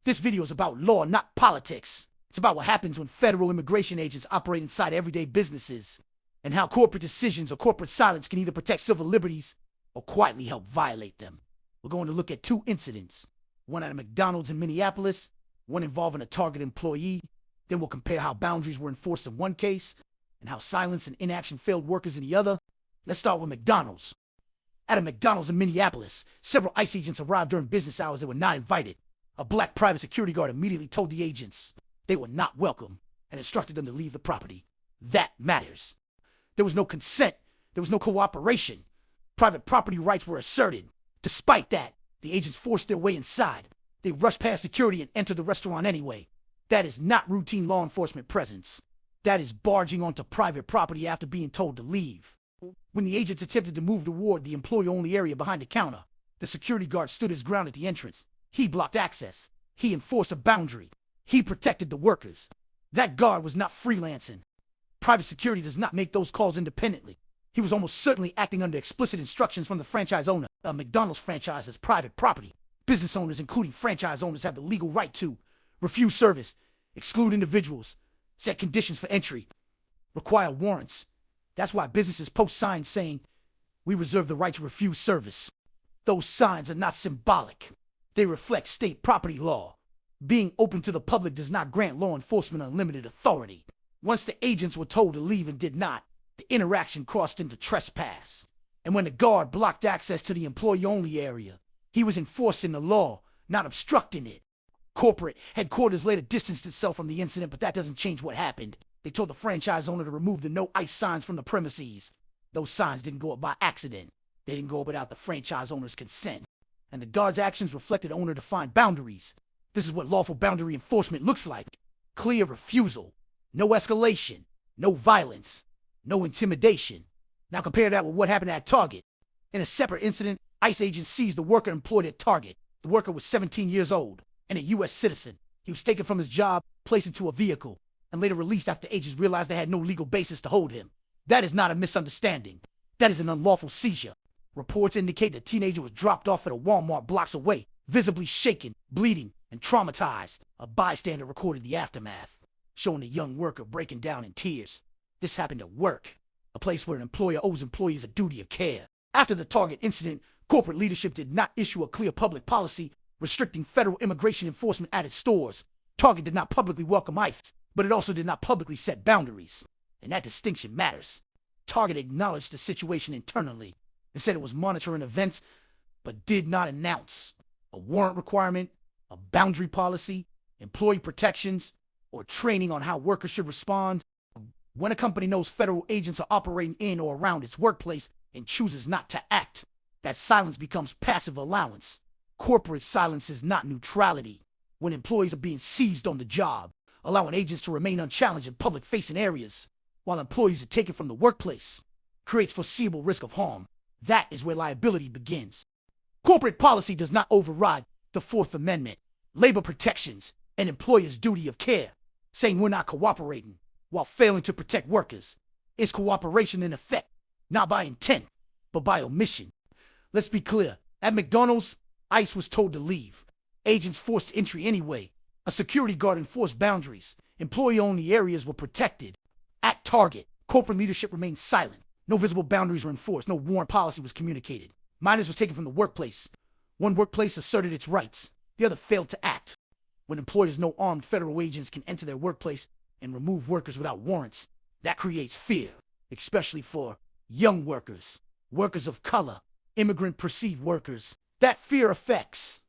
This video is about law, not politics. It's about what happens when federal immigration agents operate inside everyday businesses, and how corporate decisions or corporate silence can either protect civil liberties or quietly help violate them. We're going to look at two incidents, one at a McDonald's in Minneapolis, one involving a Target employee. Then we'll compare how boundaries were enforced in one case and how silence and inaction failed workers in the other. Let's start with McDonald's. At a McDonald's in Minneapolis, several ICE agents arrived during business hours that were not invited. A black private security guard immediately told the agents they were not welcome and instructed them to leave the property. That matters. There was no consent. There was no cooperation. Private property rights were asserted. Despite that, the agents forced their way inside. They rushed past security and entered the restaurant anyway. That is not routine law enforcement presence. That is barging onto private property after being told to leave. When the agents attempted to move toward the employee-only area behind the counter, the security guard stood his ground at the entrance. He blocked access. He enforced a boundary. He protected the workers. That guard was not freelancing. Private security does not make those calls independently. He was almost certainly acting under explicit instructions from the franchise owner. A McDonald's franchise is private property. Business owners, including franchise owners, have the legal right to refuse service, exclude individuals, set conditions for entry, require warrants. That's why businesses post signs saying, "We reserve the right to refuse service." Those signs are not symbolic. They reflect state property law. Being open to the public does not grant law enforcement unlimited authority. Once the agents were told to leave and did not, the interaction crossed into trespass. And when the guard blocked access to the employee-only area, he was enforcing the law, not obstructing it. Corporate headquarters later distanced itself from the incident, but that doesn't change what happened. They told the franchise owner to remove the no ICE signs from the premises. Those signs didn't go up by accident. They didn't go up without the franchise owner's consent. And the guard's actions reflected owner-defined boundaries. This is what lawful boundary enforcement looks like. Clear refusal. No escalation. No violence. No intimidation. Now compare that with what happened at Target. In a separate incident, ICE agents seized the worker employed at Target. The worker was 17 years old and a U.S. citizen. He was taken from his job, placed into a vehicle, and later released after agents realized they had no legal basis to hold him. That is not a misunderstanding. That is an unlawful seizure. Reports indicate the teenager was dropped off at a Walmart blocks away, visibly shaken, bleeding, and traumatized. A bystander recorded the aftermath, showing the young worker breaking down in tears. This happened at work, a place where an employer owes employees a duty of care. After the Target incident, corporate leadership did not issue a clear public policy restricting federal immigration enforcement at its stores. Target did not publicly welcome ICE, but it also did not publicly set boundaries. And that distinction matters. Target acknowledged the situation internally and said it was monitoring events, but did not announce a warrant requirement, a boundary policy, employee protections, or training on how workers should respond. When a company knows federal agents are operating in or around its workplace and chooses not to act, that silence becomes passive allowance. Corporate silence is not neutrality. When employees are being seized on the job, allowing agents to remain unchallenged in public-facing areas, while employees are taken from the workplace, creates foreseeable risk of harm. That is where liability begins. Corporate policy does not override the Fourth Amendment, labor protections, and employers' duty of care. Saying we're not cooperating while failing to protect workers is cooperation in effect, not by intent, but by omission. Let's be clear. At McDonald's, ICE was told to leave. Agents forced entry anyway. A security guard enforced boundaries. Employee-only areas were protected. At Target, corporate leadership remained silent. No visible boundaries were enforced. No warrant policy was communicated. Minors was taken from the workplace. One workplace asserted its rights. The other failed to act. When employers know armed federal agents can enter their workplace and remove workers without warrants, that creates fear, especially for young workers, workers of color, immigrant perceived workers. That fear affects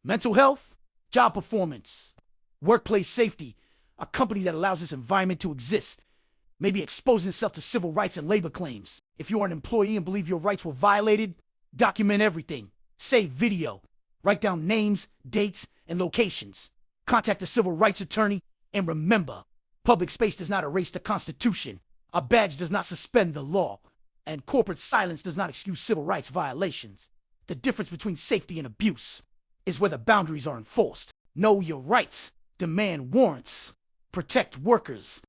mental health, job performance, workplace safety. A company that allows this environment to exist may be exposing itself to civil rights and labor claims. If you are an employee and believe your rights were violated, document everything. Save video. Write down names, dates, and locations. Contact a civil rights attorney. And remember, public space does not erase the Constitution. A badge does not suspend the law. And corporate silence does not excuse civil rights violations. The difference between safety and abuse is where the boundaries are enforced. Know your rights. Demand warrants. Protect workers.